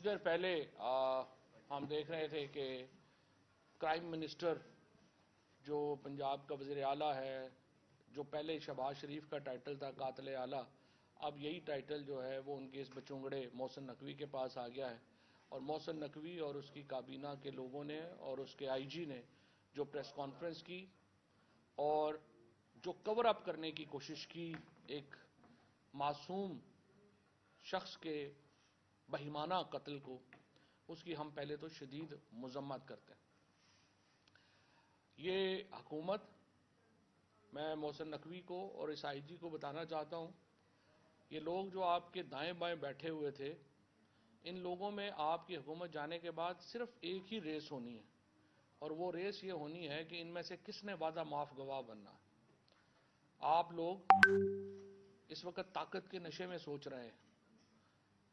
دیر پہلے ہم دیکھ رہے تھے کہ کرائم منسٹر جو پنجاب کا وزیر اعلیٰ ہے، جو پہلے شہباز شریف کا ٹائٹل تھا قاتل اعلیٰ، اب یہی ٹائٹل جو ہے وہ ان کے اس بچونگڑے محسن نقوی کے پاس آ گیا ہے۔ اور محسن نقوی اور اس کی کابینہ کے لوگوں نے اور اس کے آئی جی نے جو پریس کانفرنس کی اور جو کور اپ کرنے کی کوشش کی ایک معصوم شخص کے بہیمانہ قتل کو، اس کی ہم پہلے تو شدید مذمت کرتے ہیں۔ یہ حکومت، میں محسن نقوی کو اور اس آئی جی کو بتانا چاہتا ہوں، یہ لوگ جو آپ کے دائیں بائیں بیٹھے ہوئے تھے، ان لوگوں میں آپ کی حکومت جانے کے بعد صرف ایک ہی ریس ہونی ہے، اور وہ ریس یہ ہونی ہے کہ ان میں سے کس نے وعدہ معاف گواہ بننا ہے۔ آپ لوگ اس وقت طاقت کے نشے میں سوچ رہے ہیں،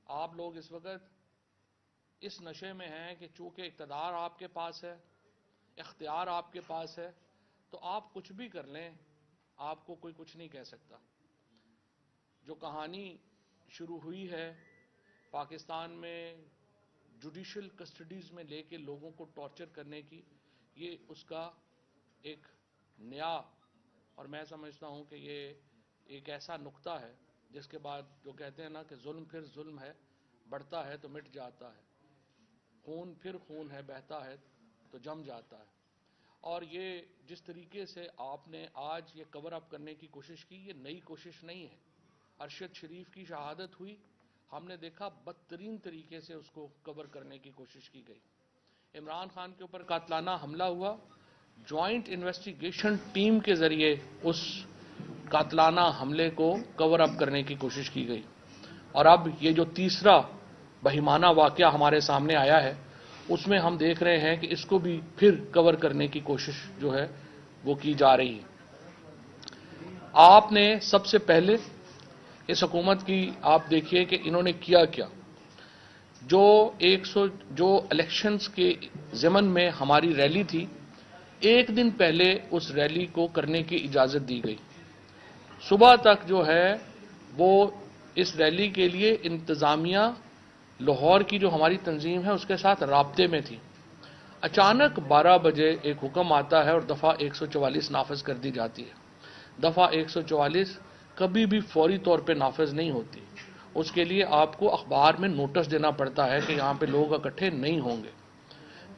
آپ لوگ اس وقت اس نشے میں ہیں کہ چونکہ اقتدار آپ کے پاس ہے، اختیار آپ کے پاس ہے، تو آپ کچھ بھی کر لیں، آپ کو کوئی کچھ نہیں کہہ سکتا۔ جو کہانی شروع ہوئی ہے پاکستان میں جوڈیشل کسٹڈیز میں لے کے لوگوں کو ٹارچر کرنے کی، یہ اس کا ایک نیا، اور میں سمجھتا ہوں کہ یہ ایک ایسا نقطہ ہے جس کے بعد جو کہتے ہیں نا کہ ظلم پھر ظلم ہے، بڑھتا ہے تو مٹ جاتا ہے، خون پھر خون ہے، بہتا ہے تو جم جاتا ہے۔ اور یہ جس طریقے سے آپ نے آج یہ کور اپ کرنے کی کوشش کی، یہ نئی کوشش نہیں ہے۔ ارشد شریف کی شہادت ہوئی، ہم نے دیکھا بدترین طریقے سے اس کو کور کرنے کی کوشش کی گئی۔ عمران خان کے اوپر قاتلانہ حملہ ہوا، جوائنٹ انویسٹیگیشن ٹیم کے ذریعے اس قاتلانہ حملے کو کور اپ کرنے کی کوشش کی گئی، اور اب یہ جو تیسرا بہیمانہ واقعہ ہمارے سامنے آیا ہے، اس میں ہم دیکھ رہے ہیں کہ اس کو بھی پھر کور کرنے کی کوشش جو ہے وہ کی جا رہی ہے۔ آپ نے سب سے پہلے اس حکومت کی آپ دیکھیے کہ انہوں نے کیا کیا۔ جو الیکشنز کے ضمن میں ہماری ریلی تھی، ایک دن پہلے اس ریلی کو کرنے کی اجازت دی گئی۔ صبح تک جو ہے وہ اس ریلی کے لیے انتظامیہ لاہور کی جو ہماری تنظیم ہے اس کے ساتھ رابطے میں تھی۔ اچانک 12 بجے ایک حکم آتا ہے اور دفعہ 144 نافذ کر دی جاتی ہے۔ دفعہ 144 کبھی بھی فوری طور پہ نافذ نہیں ہوتی، اس کے لیے آپ کو اخبار میں نوٹس دینا پڑتا ہے کہ یہاں پہ لوگ اکٹھے نہیں ہوں گے۔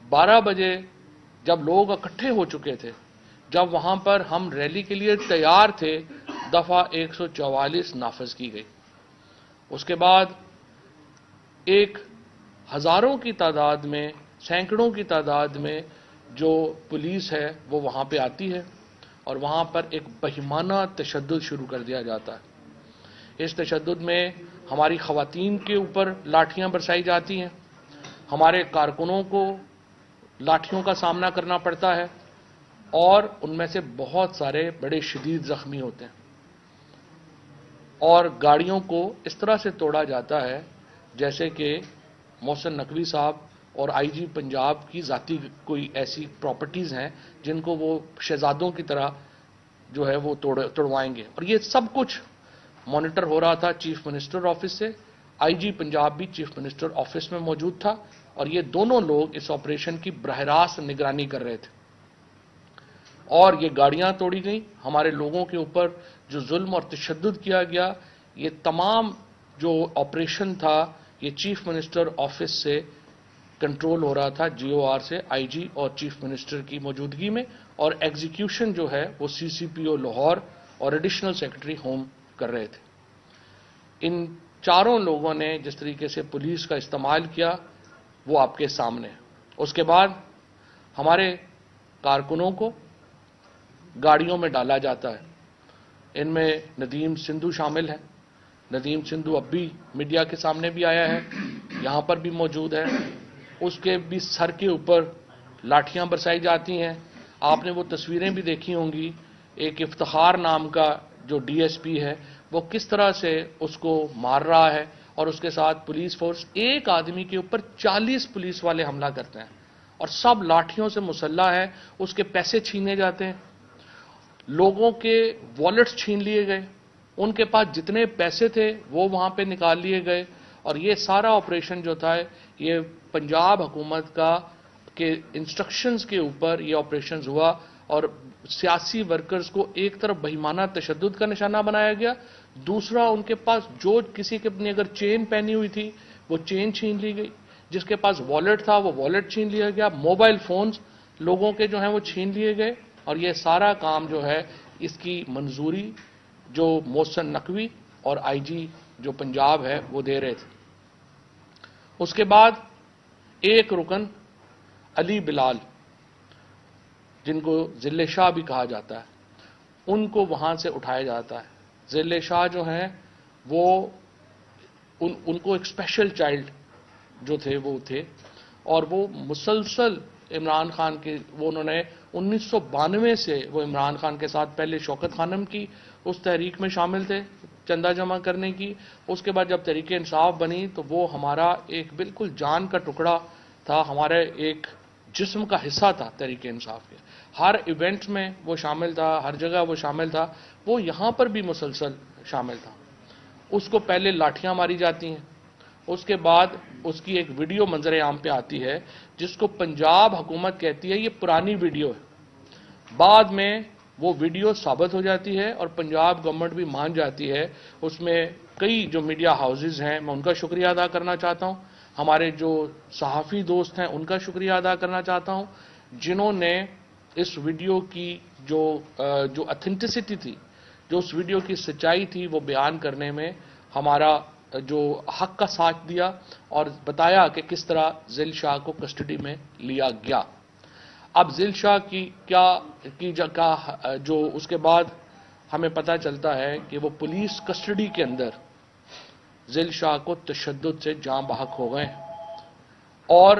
12 بجے جب لوگ اکٹھے ہو چکے تھے، جب وہاں پر ہم ریلی کے لیے تیار تھے، دفعہ 144 نافذ کی گئی۔ اس کے بعد ایک ہزاروں کی تعداد میں، سینکڑوں کی تعداد میں جو پولیس ہے وہ وہاں پہ آتی ہے، اور وہاں پر ایک بہیمانہ تشدد شروع کر دیا جاتا ہے۔ اس تشدد میں ہماری خواتین کے اوپر لاٹھیاں برسائی جاتی ہیں، ہمارے کارکنوں کو لاٹھیوں کا سامنا کرنا پڑتا ہے، اور ان میں سے بہت سارے بڑے شدید زخمی ہوتے ہیں، اور گاڑیوں کو اس طرح سے توڑا جاتا ہے جیسے کہ محسن نقوی صاحب اور آئی جی پنجاب کی ذاتی کوئی ایسی پراپرٹیز ہیں جن کو وہ شہزادوں کی طرح جو ہے وہ توڑوائیں گے۔ اور یہ سب کچھ مانیٹر ہو رہا تھا چیف منسٹر آفس سے۔ آئی جی پنجاب بھی چیف منسٹر آفس میں موجود تھا، اور یہ دونوں لوگ اس آپریشن کی براہ راست نگرانی کر رہے تھے، اور یہ گاڑیاں توڑی گئیں۔ ہمارے لوگوں کے اوپر جو ظلم اور تشدد کیا گیا، یہ تمام جو آپریشن تھا یہ چیف منسٹر آفس سے کنٹرول ہو رہا تھا، جی او آر سے، آئی جی اور چیف منسٹر کی موجودگی میں، اور ایگزیکیوشن جو ہے وہ سی سی پی او لاہور اور ایڈیشنل سیکرٹری ہوم کر رہے تھے۔ ان چاروں لوگوں نے جس طریقے سے پولیس کا استعمال کیا وہ آپ کے سامنے ہے۔ اس کے بعد ہمارے کارکنوں کو گاڑیوں میں ڈالا جاتا ہے، ان میں ندیم سندھو شامل ہے۔ ندیم سندھو اب بھی میڈیا کے سامنے بھی آیا ہے، یہاں پر بھی موجود ہے۔ اس کے بھی سر کے اوپر لاٹھیاں برسائی جاتی ہیں۔ آپ نے وہ تصویریں بھی دیکھی ہوں گی، ایک افتخار نام کا جو ڈی ایس پی ہے وہ کس طرح سے اس کو مار رہا ہے، اور اس کے ساتھ پولیس فورس، ایک آدمی کے اوپر 40 پولیس والے حملہ کرتے ہیں، اور سب لاٹھیوں سے مسلح ہے۔ اس کے پیسے چھینے جاتے ہیں، لوگوں کے والیٹس چھین لیے گئے، ان کے پاس جتنے پیسے تھے وہ وہاں پہ نکال لیے گئے، اور یہ سارا آپریشن جو تھا یہ پنجاب حکومت کا کے انسٹرکشنز کے اوپر یہ آپریشنز ہوا اور سیاسی ورکرز کو ایک طرف بہیمانہ تشدد کا نشانہ بنایا گیا، دوسرا ان کے پاس جو کسی کے اپنی اگر چین پہنی ہوئی تھی وہ چین چھین لی گئی، جس کے پاس والیٹ تھا وہ والیٹ چھین لیا گیا، موبائل فونز لوگوں کے جو ہیں وہ چھین لیے گئے، اور یہ سارا کام جو ہے اس کی منظوری جو محسن نقوی اور آئی جی جو پنجاب ہے وہ دے رہے تھے۔ اس کے بعد ایک رکن علی بلال جن کو ذل شاہ بھی کہا جاتا ہے ان کو وہاں سے اٹھایا جاتا ہے۔ ذل شاہ جو ہیں وہ ان کو ایک اسپیشل چائلڈ جو تھے وہ تھے، اور وہ مسلسل عمران خان کے وہ انہوں نے 1992 سے وہ عمران خان کے ساتھ پہلے شوکت خانم کی اس تحریک میں شامل تھے چندہ جمع کرنے کی، اس کے بعد جب تحریک انصاف بنی تو وہ ہمارا ایک بالکل جان کا ٹکڑا تھا، ہمارے ایک جسم کا حصہ تھا تحریک انصاف کے، ہر ایونٹ میں وہ شامل تھا، ہر جگہ وہ شامل تھا، وہ یہاں پر بھی مسلسل شامل تھا۔ اس کو پہلے لاٹھیاں ماری جاتی ہیں، اس کے بعد اس کی ایک ویڈیو منظر عام پہ آتی ہے جس کو پنجاب حکومت کہتی ہے یہ پرانی ویڈیو ہے، بعد میں وہ ویڈیو ثابت ہو جاتی ہے اور پنجاب گورنمنٹ بھی مان جاتی ہے۔ اس میں کئی جو میڈیا ہاؤسز ہیں میں ان کا شکریہ ادا کرنا چاہتا ہوں، ہمارے جو صحافی دوست ہیں ان کا شکریہ ادا کرنا چاہتا ہوں، جنہوں نے اس ویڈیو کی جو اتھینٹسٹی تھی، جو اس ویڈیو کی سچائی تھی وہ بیان کرنے میں ہمارا جو حق کا ساتھ دیا اور بتایا کہ کس طرح ذل شاہ کو کسٹڈی میں لیا گیا۔ اب ذل شاہ کی جو اس کے بعد ہمیں پتہ چلتا ہے کہ وہ پولیس کسٹڈی کے اندر ذل شاہ کو تشدد سے جاں بحق ہو گئے اور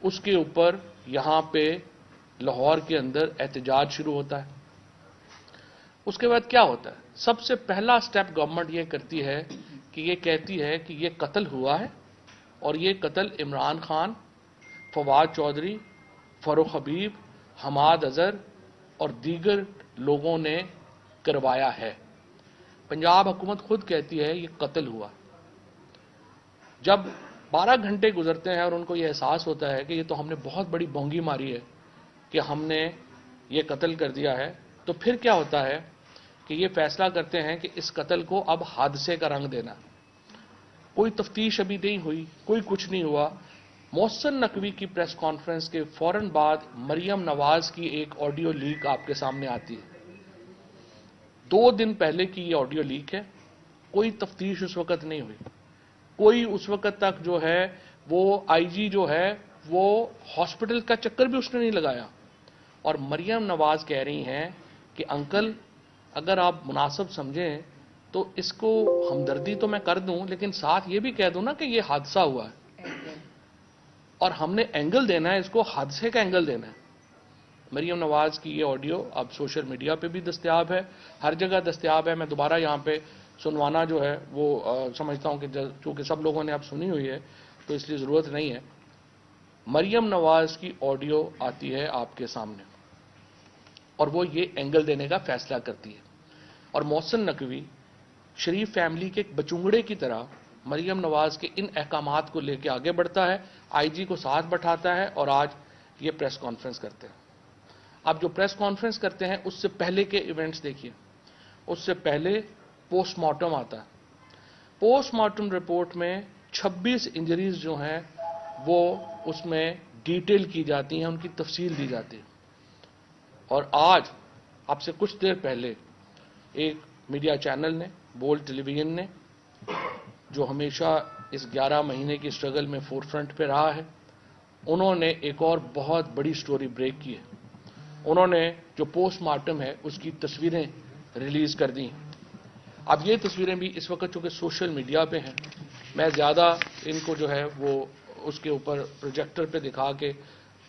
اس کے اوپر یہاں پہ لاہور کے اندر احتجاج شروع ہوتا ہے۔ اس کے بعد کیا ہوتا ہے؟ سب سے پہلا سٹیپ گورنمنٹ یہ کرتی ہے کہ یہ کہتی ہے کہ یہ قتل ہوا ہے اور یہ قتل عمران خان، فواد چودھری، فاروق حبیب، حماد اظہر اور دیگر لوگوں نے کروایا ہے۔ پنجاب حکومت خود کہتی ہے یہ قتل ہوا۔ جب 12 گھنٹے گزرتے ہیں اور ان کو یہ احساس ہوتا ہے کہ یہ تو ہم نے بہت بڑی بونگی ماری ہے کہ ہم نے یہ قتل کر دیا ہے، تو پھر کیا ہوتا ہے کہ یہ فیصلہ کرتے ہیں کہ اس قتل کو اب حادثے کا رنگ دینا۔ کوئی تفتیش ابھی نہیں ہوئی، کوئی کچھ نہیں ہوا۔ محسن نقوی کی پریس کانفرنس کے فوراً بعد مریم نواز کی ایک آڈیو لیک آپ کے سامنے آتی ہے۔ 2 دن پہلے کی یہ آڈیو لیک ہے، کوئی تفتیش اس وقت نہیں ہوئی، کوئی اس وقت تک جو ہے وہ آئی جی جو ہے وہ ہاسپٹل کا چکر بھی اس نے نہیں لگایا، اور مریم نواز کہہ رہی ہیں کہ انکل اگر آپ مناسب سمجھیں تو اس کو ہمدردی تو میں کر دوں لیکن ساتھ یہ بھی کہہ دوں نا کہ یہ حادثہ ہوا ہے اور ہم نے اینگل دینا ہے، اس کو حادثے کا اینگل دینا ہے۔ مریم نواز کی یہ آڈیو اب سوشل میڈیا پہ بھی دستیاب ہے، ہر جگہ دستیاب ہے۔ میں دوبارہ یہاں پہ سنوانا جو ہے وہ سمجھتا ہوں کہ چونکہ سب لوگوں نے اب سنی ہوئی ہے تو اس لیے ضرورت نہیں ہے۔ مریم نواز کی آڈیو آتی ہے آپ کے سامنے اور وہ یہ اینگل دینے کا فیصلہ کرتی ہے، اور محسن نقوی شریف فیملی کے ایک بچونگڑے کی طرح مریم نواز کے ان احکامات کو لے کے آگے بڑھتا ہے، آئی جی کو ساتھ بٹھاتا ہے اور آج یہ پریس کانفرنس کرتے ہیں۔ اب جو پریس کانفرنس کرتے ہیں اس سے پہلے کے ایونٹس دیکھیے، اس سے پہلے پوسٹ مارٹم آتا ہے۔ پوسٹ مارٹم رپورٹ میں 26 انجریز جو ہیں وہ اس میں ڈیٹیل کی جاتی ہیں، ان کی تفصیل دی جاتی ہے، اور آج اب سے کچھ دیر پہلے ایک میڈیا چینل نے، بولڈ ٹیلی ویژن نے، جو ہمیشہ اس 11 مہینے کی سٹرگل میں فور فرنٹ پہ رہا ہے، انہوں نے ایک اور بہت بڑی سٹوری بریک کی ہے۔ انہوں نے جو پوسٹ مارٹم ہے اس کی تصویریں ریلیز کر دی ہیں۔ اب یہ تصویریں بھی اس وقت چونکہ سوشل میڈیا پہ ہیں، میں زیادہ ان کو جو ہے وہ اس کے اوپر پروجیکٹر پہ دکھا کے،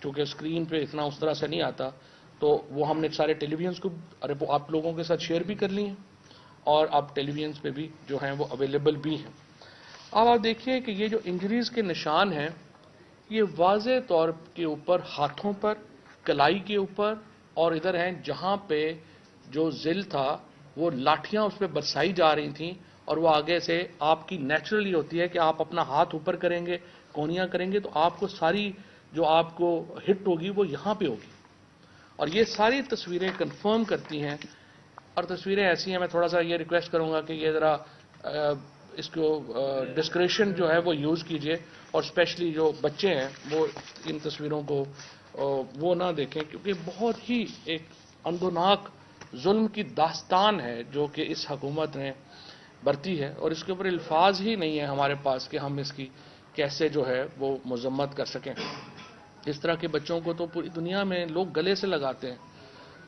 چونکہ اسکرین پہ اتنا اس طرح سے نہیں آتا، تو وہ ہم نے سارے ٹیلی ویژنس کو آپ لوگوں کے ساتھ شیئر بھی کر لی ہیں اور اب ٹیلی ویژنس پہ بھی جو ہیں وہ اویلیبل بھی ہیں۔ اب آپ دیکھیے کہ یہ جو انجریز کے نشان ہیں یہ واضح طور کے اوپر ہاتھوں پر، کلائی کے اوپر، اور ادھر ہیں جہاں پہ جو ذل تھا وہ لاٹھیاں اس پہ برسائی جا رہی تھیں اور وہ آگے سے آپ کی نیچرلی ہوتی ہے کہ آپ اپنا ہاتھ اوپر کریں گے, کونیاں کریں گے, تو آپ کو ساری جو آپ کو ہٹ ہوگی وہ یہاں پہ ہوگی. اور یہ ساری تصویریں کنفرم کرتی ہیں, اور تصویریں ایسی ہیں. میں تھوڑا سا یہ ریکویسٹ کروں گا کہ یہ ذرا اس کو ڈسکریشن جو ہے وہ یوز کیجئے, اور اسپیشلی جو بچے ہیں وہ ان تصویروں کو وہ نہ دیکھیں, کیونکہ بہت ہی ایک اندوناک ظلم کی داستان ہے جو کہ اس حکومت نے برتی ہے, اور اس کے اوپر الفاظ ہی نہیں ہے ہمارے پاس کہ ہم اس کی کیسے جو ہے وہ مذمت کر سکیں. اس طرح کے بچوں کو تو پوری دنیا میں لوگ گلے سے لگاتے ہیں,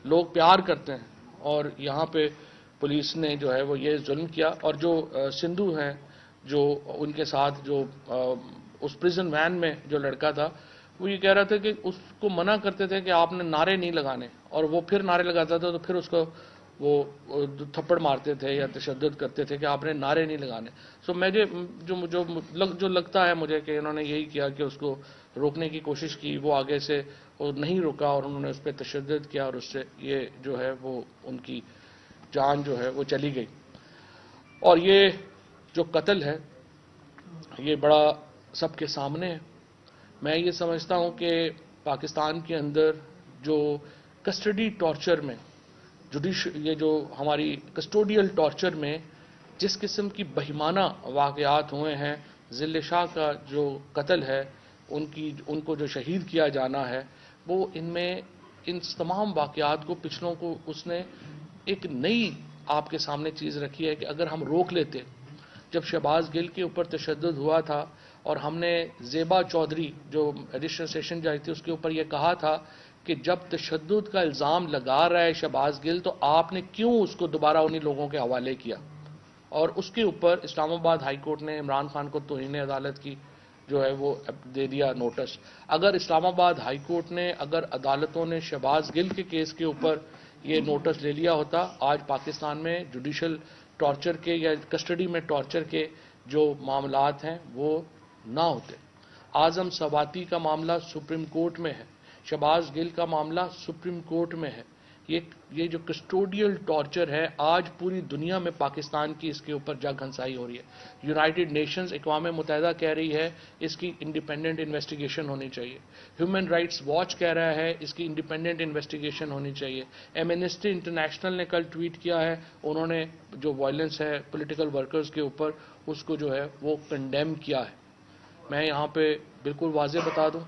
لوگ پیار کرتے ہیں, اور یہاں پہ پولیس نے جو ہے وہ یہ ظلم کیا. اور جو سندھو ہیں جو ان کے ساتھ جو اس پریزن وین میں جو لڑکا تھا, وہ یہ کہہ رہا تھا کہ اس کو منع کرتے تھے کہ آپ نے نعرے نہیں لگانے, اور وہ پھر نعرے لگاتا تھا تو پھر اس کو وہ تھپڑ مارتے تھے یا تشدد کرتے تھے کہ آپ نے نعرے نہیں لگانے. سو مجھے جو لگتا ہے مجھے کہ انہوں نے یہی کیا کہ اس کو روکنے کی کوشش کی, وہ آگے سے وہ نہیں رکا اور انہوں نے اس پہ تشدد کیا, اور اس سے یہ جو ہے وہ ان کی جان جو ہے وہ چلی گئی. اور یہ جو قتل ہے یہ بڑا سب کے سامنے ہے. میں یہ سمجھتا ہوں کہ پاکستان کے اندر جو کسٹڈی ٹارچر میں یہ جو ہماری کسٹوڈیل ٹارچر میں جس قسم کی بہیمانہ واقعات ہوئے ہیں, ذل شاہ کا جو قتل ہے, ان کو جو شہید کیا جانا ہے, وہ ان میں ان تمام واقعات کو پچھلوں کو اس نے ایک نئی آپ کے سامنے چیز رکھی ہے کہ اگر ہم روک لیتے. جب شہباز گل کے اوپر تشدد ہوا تھا اور ہم نے زیبا چودھری جو ایڈیشنل سیشن جج تھی اس کے اوپر یہ کہا تھا کہ جب تشدد کا الزام لگا رہا ہے شہباز گل تو آپ نے کیوں اس کو دوبارہ انہی لوگوں کے حوالے کیا, اور اس کے اوپر اسلام آباد ہائی کورٹ نے عمران خان کو توہین عدالت کی جو ہے وہ دے دیا نوٹس. اگر اسلام آباد ہائی کورٹ نے, اگر عدالتوں نے شہباز گل کے کیس کے اوپر یہ نوٹس لے لیا ہوتا, آج پاکستان میں جوڈیشل ٹارچر کے یا کسٹڈی میں ٹارچر کے جو معاملات ہیں وہ نہ ہوتے. اعظم سواتی کا معاملہ سپریم کورٹ میں ہے, شہباز گل کا معاملہ سپریم کورٹ میں ہے. یہ جو کسٹوڈیل ٹارچر ہے آج پوری دنیا میں پاکستان کی اس کے اوپر جگ ہنسائی ہو رہی ہے. یونائٹڈ نیشنز اقوام متحدہ کہہ رہی ہے اس کی انڈیپینڈنٹ انویسٹیگیشن ہونی چاہیے. ہیومن رائٹس واچ کہہ رہا ہے اس کی انڈیپینڈنٹ انویسٹیگیشن ہونی چاہیے. ایمنسٹی انٹرنیشنل نے کل ٹویٹ کیا ہے, انہوں نے جو وائلنس ہے پولیٹیکل ورکرز کے اوپر اس کو جو ہے وہ کنڈیم کیا ہے. میں یہاں پہ بالکل واضح بتا دوں,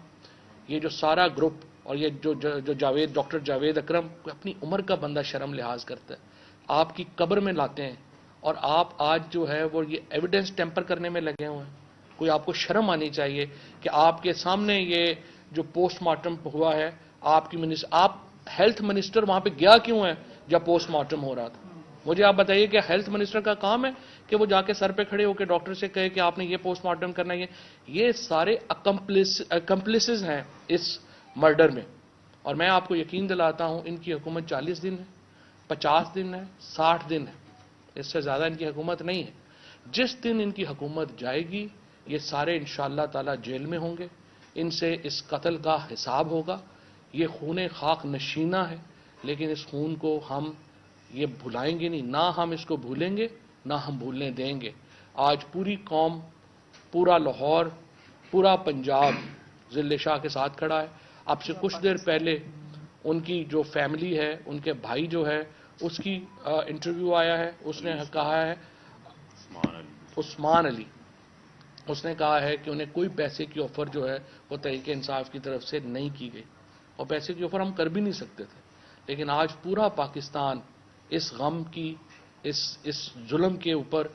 یہ جو سارا گروپ اور یہ جو ڈاکٹر جاوید اکرم اپنی عمر کا بندہ شرم لحاظ کرتا ہے, آپ کی قبر میں لاتے ہیں, اور آپ آج جو ہے وہ یہ ایویڈنس ٹیمپر کرنے میں لگے ہوئے ہیں. کوئی آپ کو شرم آنی چاہیے کہ آپ کے سامنے یہ جو پوسٹ مارٹم ہوا ہے, آپ ہیلتھ منسٹر وہاں پہ گیا کیوں ہے جب پوسٹ مارٹم ہو رہا تھا؟ مجھے آپ بتائیے کہ ہیلتھ منسٹر کا کام ہے کہ وہ جا کے سر پہ کھڑے ہو کے ڈاکٹر سے کہے کہ آپ نے یہ پوسٹ مارٹم کرنا ہے؟ یہ سارے اکمپلسز ہیں اس مرڈر میں. اور میں آپ کو یقین دلاتا ہوں ان کی حکومت 40 دن ہے, 50 دن ہے, 60 دن ہے, اس سے زیادہ ان کی حکومت نہیں ہے. جس دن ان کی حکومت جائے گی یہ سارے انشاءاللہ تعالی جیل میں ہوں گے, ان سے اس قتل کا حساب ہوگا. یہ خون خاک نشینہ ہے, لیکن اس خون کو ہم یہ بھلائیں گے نہیں, نہ ہم اس کو بھولیں گے نہ ہم بھولنے دیں گے. آج پوری قوم, پورا لاہور, پورا پنجاب ذل شاہ کے ساتھ کھڑا ہے. اب سے کچھ دیر پہلے ان کی جو فیملی ہے, ان کے بھائی جو ہے, اس کی انٹرویو آیا ہے, اس نے کہا ہے عثمان علی, اس نے کہا ہے کہ انہیں کوئی پیسے کی آفر جو ہے وہ تحریک انصاف کی طرف سے نہیں کی گئی, اور پیسے کی آفر ہم کر بھی نہیں سکتے تھے. لیکن آج پورا پاکستان اس غم کی, اس ظلم کے اوپر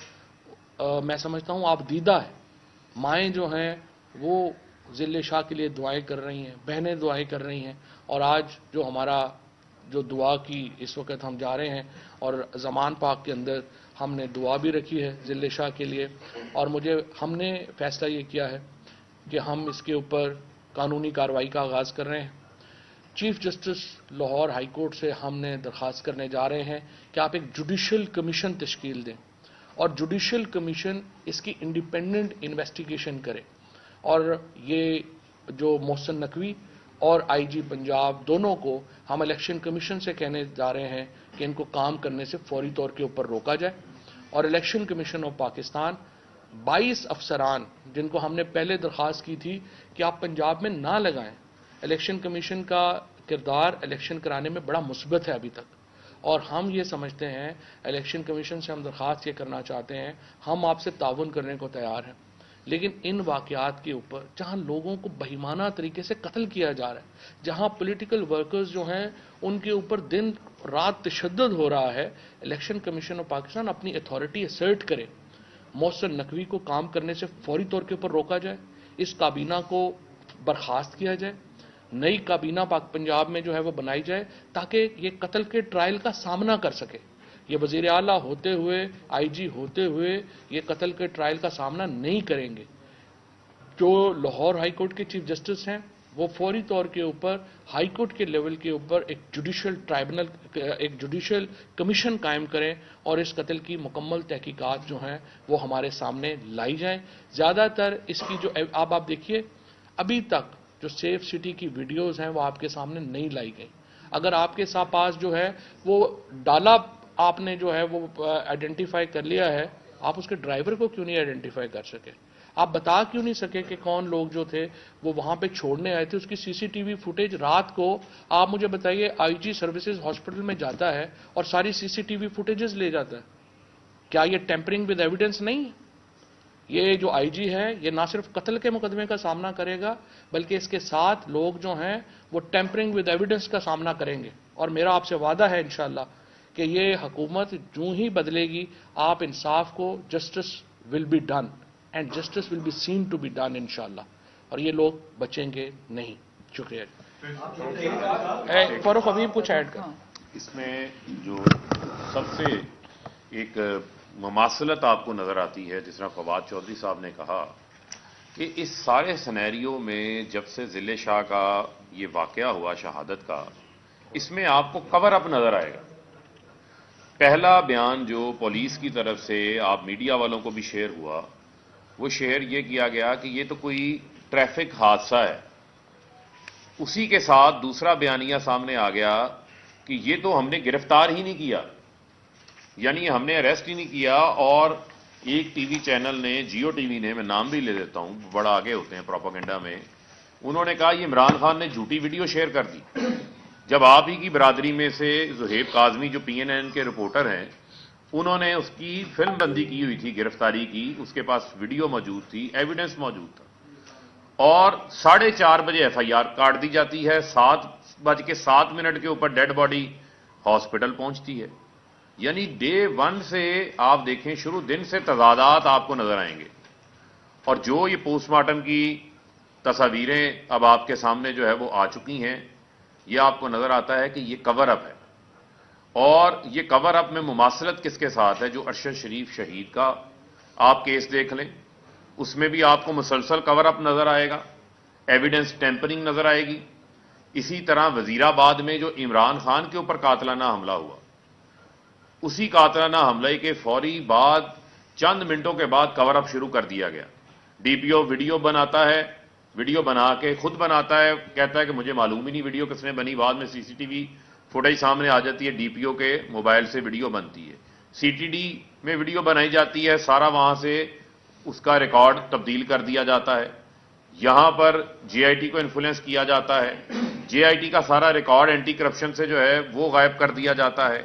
میں سمجھتا ہوں آپ دیدہ ہے. مائیں جو ہیں وہ ذل شاہ کے لیے دعائیں کر رہی ہیں, بہنیں دعائیں کر رہی ہیں, اور آج جو ہمارا جو دعا کی اس وقت ہم جا رہے ہیں, اور زمان پاک کے اندر ہم نے دعا بھی رکھی ہے ذل شاہ کے لیے. اور ہم نے فیصلہ یہ کیا ہے کہ ہم اس کے اوپر قانونی کارروائی کا آغاز کر رہے ہیں. Chief justice Lahore high court سے ہم نے درخواست کرنے جا رہے ہیں کہ آپ ایک جوڈیشل کمیشن تشکیل دیں, اور جوڈیشل کمیشن اس کی انڈیپینڈنٹ انویسٹیگیشن کرے. اور یہ جو محسن نقوی اور آئی جی پنجاب دونوں کو ہم الیکشن کمیشن سے کہنے جا رہے ہیں کہ ان کو کام کرنے سے فوری طور کے اوپر روکا جائے, اور الیکشن کمیشن آف پاکستان 22 افسران جن کو ہم نے پہلے درخواست کی تھی کہ آپ پنجاب میں نہ لگائیں. الیکشن کمیشن کا کردار الیکشن کرانے میں بڑا مثبت ہے ابھی تک, اور ہم یہ سمجھتے ہیں, الیکشن کمیشن سے ہم درخواست یہ کرنا چاہتے ہیں, ہم آپ سے تعاون کرنے کو تیار ہیں, لیکن ان واقعات کے اوپر جہاں لوگوں کو بہیمانہ طریقے سے قتل کیا جا رہا ہے, جہاں پولیٹیکل ورکرز جو ہیں ان کے اوپر دن رات تشدد ہو رہا ہے, الیکشن کمیشن آف پاکستان اپنی اتھارٹی اسرٹ کرے, محسن نقوی کو کام کرنے سے فوری طور کے اوپر روکا جائے, اس کابینہ کو برخاست کیا جائے, نئی کابینہ پنجاب میں جو ہے وہ بنائی جائے تاکہ یہ قتل کے ٹرائل کا سامنا کر سکے. یہ وزیر اعلیٰ ہوتے ہوئے, آئی جی ہوتے ہوئے یہ قتل کے ٹرائل کا سامنا نہیں کریں گے. جو لاہور ہائی کورٹ کے چیف جسٹس ہیں وہ فوری طور کے اوپر ہائی کورٹ کے لیول کے اوپر ایک جوڈیشل ٹرائبونل, ایک جوڈیشل کمیشن قائم کریں اور اس قتل کی مکمل تحقیقات جو ہیں وہ ہمارے سامنے لائی جائیں. زیادہ تر اس کی جو آپ دیکھیے, ابھی تک جو سیف سٹی کی ویڈیوز ہیں وہ آپ کے سامنے نہیں لائی گئی. اگر آپ کے پاس جو ہے وہ ڈالا آپ نے جو ہے وہ آئیڈینٹیفائی کر لیا ہے, آپ اس کے ڈرائیور کو کیوں نہیں آئیڈینٹیفائی کر سکے؟ آپ بتا کیوں نہیں سکے کہ کون لوگ جو تھے وہ وہاں پہ چھوڑنے آئے تھے؟ اس کی سی سی ٹی وی فوٹیج رات کو آپ مجھے بتائیے, آئی جی سروسز ہاسپٹل میں جاتا ہے اور ساری سی سی ٹی وی فوٹیجز لے جاتا ہے, کیا یہ ٹیمپرنگ ود ایویڈنس نہیں ہے؟ یہ جو آئی جی ہے یہ نہ صرف قتل کے مقدمے کا سامنا کرے گا بلکہ اس کے ساتھ لوگ جو ہیں وہ ٹیمپرنگ ود ایویڈنس کا سامنا کریں گے. اور میرا آپ سے وعدہ ہے انشاءاللہ کہ یہ حکومت جو ہی بدلے گی, آپ انصاف کو, justice will be done and justice will be seen to be done انشاءاللہ, اور یہ لوگ بچیں گے نہیں. شکریہ. فاروق حبیب کچھ ایڈ کر. اس میں جو سب سے ایک مماثلت آپ کو نظر آتی ہے, جس طرح فواد چودھری صاحب نے کہا کہ اس سارے سینیریو میں جب سے ضلع شاہ کا یہ واقعہ ہوا شہادت کا, اس میں آپ کو کور اپ نظر آئے گا. پہلا بیان جو پولیس کی طرف سے آپ میڈیا والوں کو بھی شیئر ہوا, وہ شیئر یہ کیا گیا کہ یہ تو کوئی ٹریفک حادثہ ہے. اسی کے ساتھ دوسرا بیانیہ سامنے آ گیا کہ یہ تو ہم نے گرفتار ہی نہیں کیا, یعنی ہم نے اریسٹ ہی نہیں کیا. اور ایک ٹی وی چینل نے, جیو ٹی وی نے, میں نام بھی لے دیتا ہوں, بڑا آگے ہوتے ہیں پروپیگنڈا میں, انہوں نے کہا یہ عمران خان نے جھوٹی ویڈیو شیئر کر دی. جب آپ ہی کی برادری میں سے زہیب کاظمی جو پی این این کے رپورٹر ہیں, انہوں نے اس کی فلم بندی کی ہوئی تھی گرفتاری کی, اس کے پاس ویڈیو موجود تھی, ایویڈنس موجود تھا, اور 4:30 بجے ایف آئی آر کاٹ دی جاتی ہے, 7:07 کے اوپر ڈیڈ باڈی ہاسپٹل پہنچتی ہے. یعنی ڈے 1 سے آپ دیکھیں, شروع دن سے تضادات آپ کو نظر آئیں گے. اور جو یہ پوسٹ مارٹم کی تصاویریں اب آپ کے سامنے جو ہے وہ آ چکی ہیں, یہ آپ کو نظر آتا ہے کہ یہ کور اپ ہے. اور یہ کور اپ میں مماثلت کس کے ساتھ ہے؟ جو ارشد شریف شہید کا آپ کیس دیکھ لیں, اس میں بھی آپ کو مسلسل کور اپ نظر آئے گا, ایویڈنس ٹیمپرنگ نظر آئے گی. اسی طرح وزیرآباد میں جو عمران خان کے اوپر قاتلانہ حملہ ہوا, اسی قاتلانہ حملے کے فوری بعد چند منٹوں کے بعد کور اپ شروع کر دیا گیا. ڈی پی او ویڈیو بناتا ہے, ویڈیو بنا کے خود بناتا ہے, کہتا ہے کہ مجھے معلوم ہی نہیں ویڈیو کس نے بنی. بعد میں سی سی ٹی وی فوٹیج سامنے آ جاتی ہے, ڈی پی او کے موبائل سے ویڈیو بنتی ہے, سی ٹی ڈی میں ویڈیو بنائی جاتی ہے, سارا وہاں سے اس کا ریکارڈ تبدیل کر دیا جاتا ہے. یہاں پر جے آئی ٹی کو انفلوئنس کیا جاتا ہے, جے آئی ٹی کا سارا ریکارڈ اینٹی کرپشن سے جو ہے وہ غائب کر دیا جاتا ہے.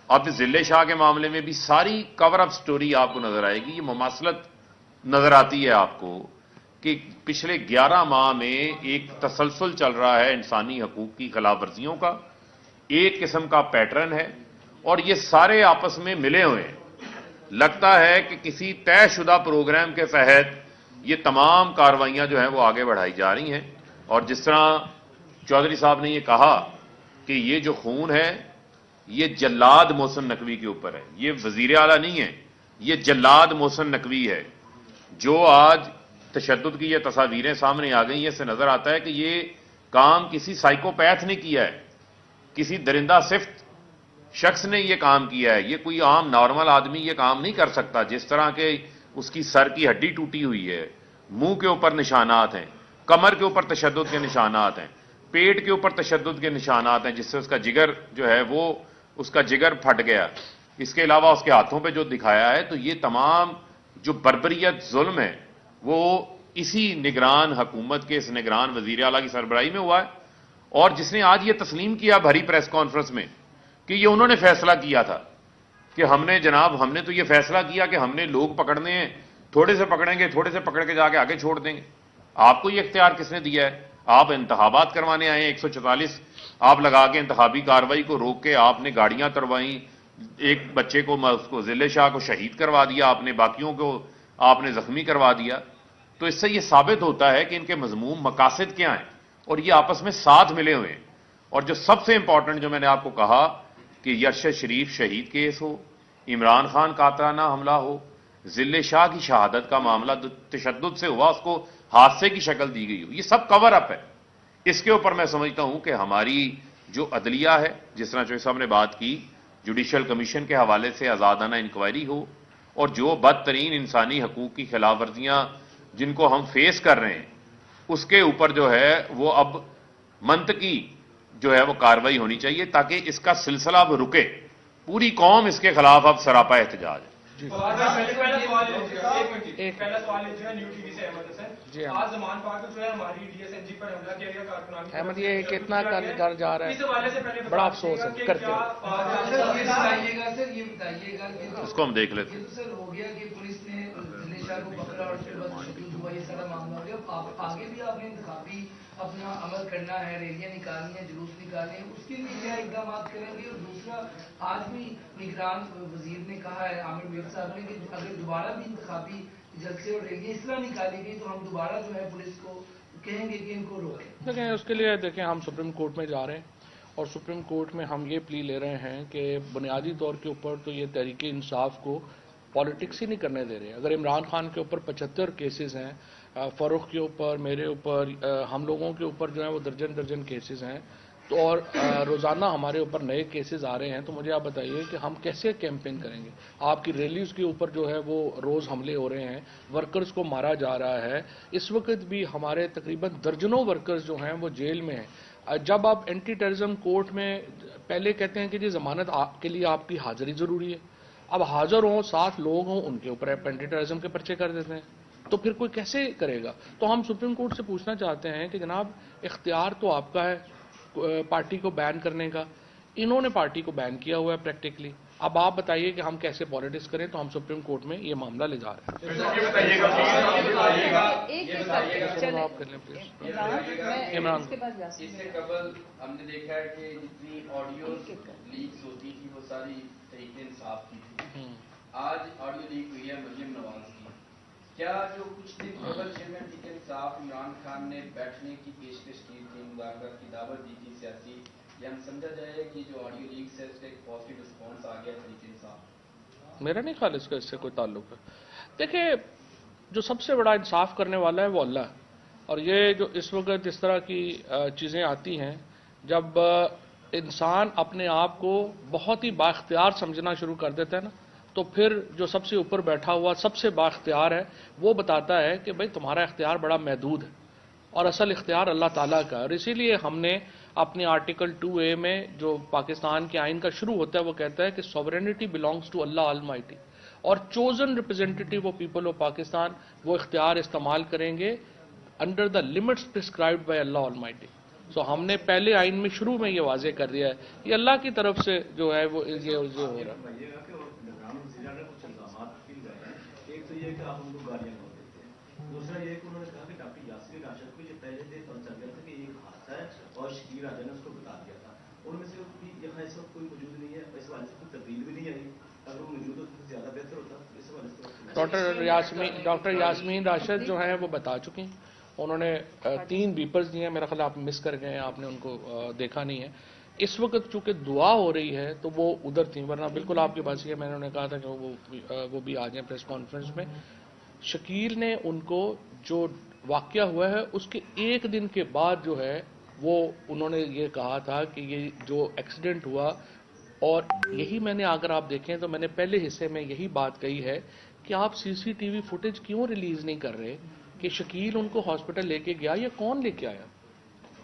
اب ضلع شاہ کے معاملے میں بھی ساری کور اپ سٹوری آپ کو نظر آئے گی. یہ مماثلت نظر آتی ہے آپ کو کہ پچھلے 11 ماہ میں ایک تسلسل چل رہا ہے انسانی حقوق کی خلاف ورزیوں کا, ایک قسم کا پیٹرن ہے, اور یہ سارے آپس میں ملے ہوئے ہیں. لگتا ہے کہ کسی طے شدہ پروگرام کے تحت یہ تمام کاروائیاں جو ہیں وہ آگے بڑھائی جا رہی ہیں. اور جس طرح چودھری صاحب نے یہ کہا کہ یہ جو خون ہے یہ جلاد محسن نقوی کے اوپر ہے, یہ وزیر اعلیٰ نہیں ہے, یہ جلاد محسن نقوی ہے. جو آج تشدد کی یہ تصاویریں سامنے آ گئی ہیں, اس سے نظر آتا ہے کہ یہ کام کسی سائیکوپیتھ نے کیا ہے, کسی درندہ صفت شخص نے یہ کام کیا ہے. یہ کوئی عام نارمل آدمی یہ کام نہیں کر سکتا. جس طرح کے اس کی سر کی ہڈی ٹوٹی ہوئی ہے, منہ کے اوپر نشانات ہیں, کمر کے اوپر تشدد کے نشانات ہیں, پیٹ کے اوپر تشدد کے نشانات ہیں, جس سے اس کا جگر جو ہے وہ اس کا جگر پھٹ گیا, اس کے علاوہ اس کے ہاتھوں پہ جو دکھایا ہے، تو یہ تمام جو بربریت ظلم ہے وہ اسی نگران حکومت کے، اس نگران وزیر اعلیٰ کی سربراہی میں ہوا ہے، اور جس نے آج یہ تسلیم کیا بھری پریس کانفرنس میں کہ یہ انہوں نے فیصلہ کیا تھا کہ ہم نے تو یہ فیصلہ کیا کہ ہم نے لوگ پکڑنے ہیں، تھوڑے سے پکڑیں گے، تھوڑے سے پکڑ کے جا کے آگے چھوڑ دیں گے۔ آپ کو یہ اختیار کس نے دیا ہے؟ آپ انتخابات کروانے آئے ہیں، 144 آپ لگا کے انتخابی کارروائی کو روک کے آپ نے گاڑیاں تروائیں، ایک بچے کو، اس کو ضلع شاہ کو شہید کروا دیا آپ نے، باقیوں کو آپ نے زخمی کروا دیا۔ تو اس سے یہ ثابت ہوتا ہے کہ ان کے مذموم مقاصد کیا ہیں، اور یہ آپس میں ساتھ ملے ہوئے ہیں۔ اور جو سب سے امپورٹنٹ جو میں نے آپ کو کہا کہ یرشد شریف شہید کیس ہو، عمران خان قاطعانہ حملہ ہو، ضلع شاہ کی شہادت کا معاملہ تشدد سے ہوا، اس کو حادثے کی شکل دی گئی ہو، یہ سب کور اپ ہے۔ اس کے اوپر میں سمجھتا ہوں کہ ہماری جو عدلیہ ہے، جس طرح چوہدری صاحب نے بات کی، جوڈیشل کمیشن کے حوالے سے آزادانہ انکوائری ہو، اور جو بدترین انسانی حقوق کی خلاف ورزیاں جن کو ہم فیس کر رہے ہیں، اس کے اوپر جو ہے وہ اب منطقی جو ہے وہ کارروائی ہونی چاہیے، تاکہ اس کا سلسلہ اب رکے۔ پوری قوم اس کے خلاف اب سراپا احتجاج ہے۔ پہلا سوال جو ہے نیو ٹی وی سے احمد حسن، آج زمان پاک جو ہے ہماری ڈی ایس این جی پر حملہ کیا گیا کارکنان احمد یہ کتنا گھر جا رہا ہے، بڑا افسوس ہے کرتے اس کو ہم دیکھ لیتے ہیں۔ سر ہو گیا کہ پولیس نے ضلع شاہ کو پکڑا اور اس کے بعد تشدد ہوا، یہ سارا معاملہ ہو گیا۔ آگے بھی آپ نے انتخابی اپنا عمل کرنا ہے، ریلیاں نکالنی ہیں، جلوس نکالنے ہیں، اس کے لیے کیا اقدامات کریں گے؟ اور دوسرا، آج بھی نگران وزیر نے کہا ہے عامر میر صاحب نے کہ اگر دوبارہ بھی انتخابی جلسے اور ریلیاں اس طرح نکالی گئی تو ہم دوبارہ جو ہے پولیس کو کہیں گے کہ ان کو روکیں۔ دیکھیں اس کے لیے ہم سپریم کورٹ میں جا رہے ہیں، اور سپریم کورٹ میں ہم یہ پلی لے رہے ہیں کہ بنیادی طور کے اوپر تو یہ تحریک انصاف کو پالیٹکس ہی نہیں کرنے دے رہے۔ اگر عمران خان کے اوپر 75 کیسز ہیں، فاروق کے اوپر، میرے اوپر، ہم لوگوں کے اوپر جو ہیں وہ درجن کیسز ہیں، تو اور روزانہ ہمارے اوپر نئے کیسز آ رہے ہیں، تو مجھے آپ بتائیے کہ ہم کیسے کیمپین کریں گے؟ آپ کی ریلیز کے اوپر جو ہے وہ روز حملے ہو رہے ہیں، ورکرز کو مارا جا رہا ہے۔ اس وقت بھی ہمارے تقریباً درجنوں ورکرز جو ہیں وہ جیل میں ہیں۔ جب آپ اینٹی ٹیررزم کورٹ میں پہلے کہتے ہیں کہ جی ضمانت کے لیے آپ کی حاضری ضروری ہے، اب حاضر ہوں 7 لوگ ہوں، ان کے اوپر اینٹی ٹیررزم کے پرچے کر دیتے ہیں، تو پھر کوئی کیسے کرے گا؟ تو ہم سپریم کورٹ سے پوچھنا چاہتے ہیں کہ جناب اختیار تو آپ کا ہے پارٹی کو بین کرنے کا، انہوں نے پارٹی کو بین کیا ہوا ہے پریکٹیکلی، اب آپ بتائیے کہ ہم کیسے پالیٹکس کریں؟ تو ہم سپریم کورٹ میں یہ معاملہ لے جا رہے ہیں۔ آپ کر لیں پلیز عمران۔ اس سے قبل ہم نے دیکھا ہے کہ جتنی آڈیو لیکس ہوتی تھی وہ ساری تحریک انصاف کی تھی، آج آڈیو لیک ہوئی ہے مریم نواز کی۔ کیا جو کچھ دن قبل چیئرمین تحریک انصاف عمران خان نے بیٹھنے کی پیشکش کی تھی، مذاکرات کی دعوت دی تھی سیاسی، یہ ہم سمجھا جائے کہ جو آڈیو لیکس ہے اس کا ایک پازیٹیو رسپانس آ گیا تحریک انصاف؟ میرا نہیں خیال اس کا اس سے کوئی تعلق ہے۔ دیکھیں جو سب سے بڑا انصاف کرنے والا ہے وہ اللہ ہے، اور یہ جو اس وقت اس طرح کی چیزیں آتی ہیں، جب انسان اپنے آپ کو بہت ہی بااختیار سمجھنا شروع کر دیتا ہے نا، تو پھر جو سب سے اوپر بیٹھا ہوا سب سے بااختیار ہے وہ بتاتا ہے کہ بھائی تمہارا اختیار بڑا محدود ہے، اور اصل اختیار اللہ تعالیٰ کا ہے۔ اور اسی لیے ہم نے اپنے آرٹیکل 2A میں جو پاکستان کے آئین کا شروع ہوتا ہے وہ کہتا ہے کہ sovereignty belongs to Allah almighty, اور chosen representatives of people of Pakistan وہ اختیار استعمال کریں گے under the limits prescribed by Allah almighty. سو ہم نے پہلے آئین میں شروع میں یہ واضح کر دیا ہے، یہ اللہ کی طرف سے جو ہے وہ یہ ہو رہا ہے۔ ایک تو یہ کہ آپ ان کو گالیاں کر دیتے ہیں، دوسرا یہ کہ انہوں نے کہا کہ ڈاکٹر یاسر راشد کو یہ پہلے دن پتہ چل گیا تھا کہ یہ ایک حادثہ ہے، اور شکیل راجہ نے اس کو بتا دیا تھا۔ ان میں سے یہاں اس وقت کوئی موجود نہیں ہے، اس حوالے سے کوئی تبدیل بھی نہیں آئی، اگر وہ موجود ہوتا تو زیادہ بہتر ہوتا۔ اس حوالے سے ڈاکٹر یاسمین راشد جو ہیں وہ بتا چکی ہیں، انہوں نے 3 بیپرز دیے ہیں، میرا خیال آپ مس کر گئے ہیں، آپ نے ان کو دیکھا نہیں ہے۔ اس وقت چونکہ دعا ہو رہی ہے تو وہ ادھر تھیں، ورنہ بالکل آپ کے پاس یہ میں نے کہا تھا کہ وہ بھی آ جائیں پریس کانفرنس میں۔ شکیل نے ان کو جو واقعہ ہوا ہے اس کے 1 دن کے بعد جو ہے وہ انہوں نے یہ کہا تھا کہ یہ جو ایکسیڈنٹ ہوا، اور یہی میں نے اگر آپ دیکھیں تو میں نے پہلے حصے میں یہی بات کہی ہے کہ آپ CCTV فوٹیج کیوں ریلیز نہیں کر رہے کہ شکیل ان کو ہاسپٹل لے کے گیا یا کون لے کے آیا؟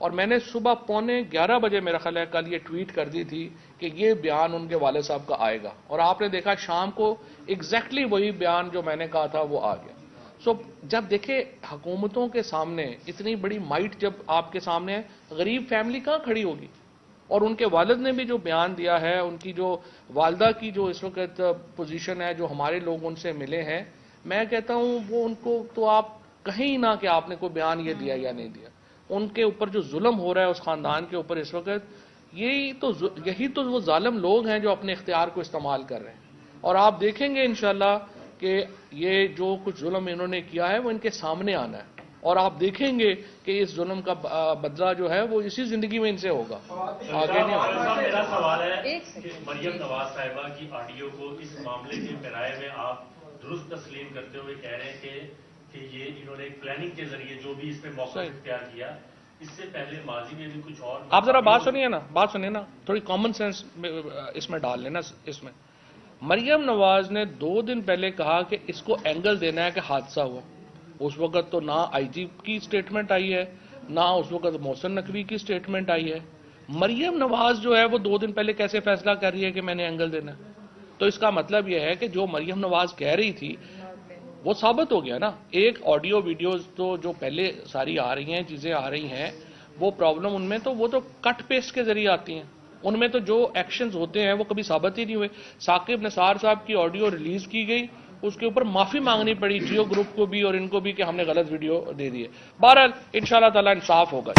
اور میں نے صبح 11:15 بجے میرا خیال ہے کل یہ ٹویٹ کر دی تھی کہ یہ بیان ان کے والد صاحب کا آئے گا، اور آپ نے دیکھا شام کو ایگزیکٹلی وہی بیان جو میں نے کہا تھا وہ آ گیا. سو جب دیکھیں حکومتوں کے سامنے اتنی بڑی مائٹ جب آپ کے سامنے ہے، غریب فیملی کہاں کھڑی ہوگی؟ اور ان کے والد نے بھی جو بیان دیا ہے، ان کی جو والدہ کی جو اس وقت پوزیشن ہے، جو ہمارے لوگ ان سے ملے ہیں، میں کہتا ہوں وہ ان کو تو آپ کہیں نہ کہ آپ نے کوئی بیان یہ دیا یا نہیں دیا. ان کے اوپر جو ظلم ہو رہا ہے اس خاندان کے اوپر اس وقت، یہی تو وہ ظالم لوگ ہیں جو اپنے اختیار کو استعمال کر رہے ہیں. اور آپ دیکھیں گے انشاءاللہ کہ یہ جو کچھ ظلم انہوں نے کیا ہے وہ ان کے سامنے آنا ہے، اور آپ دیکھیں گے کہ اس ظلم کا بدلہ جو ہے وہ اسی زندگی میں ان سے ہوگا، آگے نہیں ہوگا. میرا سوال ہے کہ مریم نواز صاحبہ کی آڈیو کو اس معاملے کے پیرائے میں آپ درست تسلیم کرتے ہوئے کہہ رہے ہیں کہ یہ انہوں نے ایک پلاننگ کے ذریعے جو بھی اس میں موقع اختیار کیا، اس سے پہلے ماضی میں بھی کچھ اور. آپ ذرا بات سنیے نا، تھوڑی کامن سینس اس میں ڈال لینا. اس میں مریم نواز نے 2 دن پہلے کہا کہ اس کو اینگل دینا ہے کہ حادثہ ہوا. اس وقت تو نہ آئی جی کی سٹیٹمنٹ آئی ہے، نہ اس وقت محسن نقوی کی سٹیٹمنٹ آئی ہے. مریم نواز جو ہے وہ 2 دن پہلے کیسے فیصلہ کر رہی ہے کہ میں نے اینگل دینا ہے؟ تو اس کا مطلب یہ ہے کہ جو مریم نواز کہہ رہی تھی وہ ثابت ہو گیا نا. ایک آڈیو ویڈیوز تو جو پہلے ساری آ رہی ہیں، چیزیں آ رہی ہیں، وہ پرابلم ان میں تو وہ تو کٹ پیسٹ کے ذریعے آتی ہیں. ان میں تو جو ایکشنز ہوتے ہیں وہ کبھی ثابت ہی نہیں ہوئے. ثاقب نثار صاحب کی آڈیو ریلیز کی گئی، اس کے اوپر معافی مانگنی پڑی جیو گروپ کو بھی اور ان کو بھی کہ ہم نے غلط ویڈیو دے دی ہے. بہرحال انشاءاللہ تعالی انصاف ہوگا.